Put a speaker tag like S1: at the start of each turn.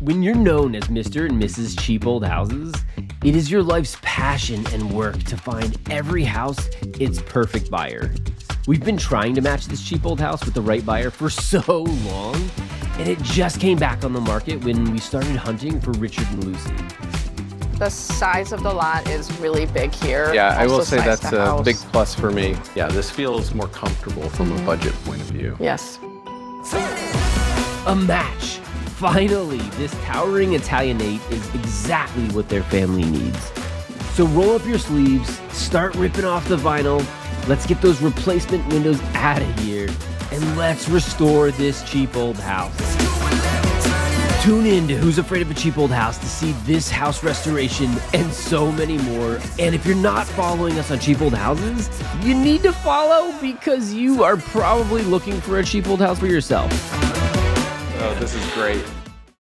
S1: When you're known as Mr. and Mrs. Cheap Old Houses, it is your life's passion and work to find every house its perfect buyer. We've been trying to match this cheap old house with the right buyer for so long, and it just came back on the market when we started hunting for Richard and Lucy.
S2: The size of the lot is really big here.
S3: Yeah, I will
S2: Also
S3: say
S2: size
S3: that's
S2: to
S3: a
S2: house.
S3: big plus for me. Yeah, this feels more comfortable from a budget point of view.
S2: Yes.
S1: A match! Finally, this towering Italianate is exactly what their family needs. So roll up your sleeves, start ripping off the vinyl, let's get those replacement windows out of here, and let's restore this cheap old house. Tune in to Who's Afraid of a Cheap Old House to see this house restoration and so many more. And if you're not following us on Cheap Old Houses, you need to follow because you are probably looking for a cheap old house for yourself.
S3: Oh, this is great.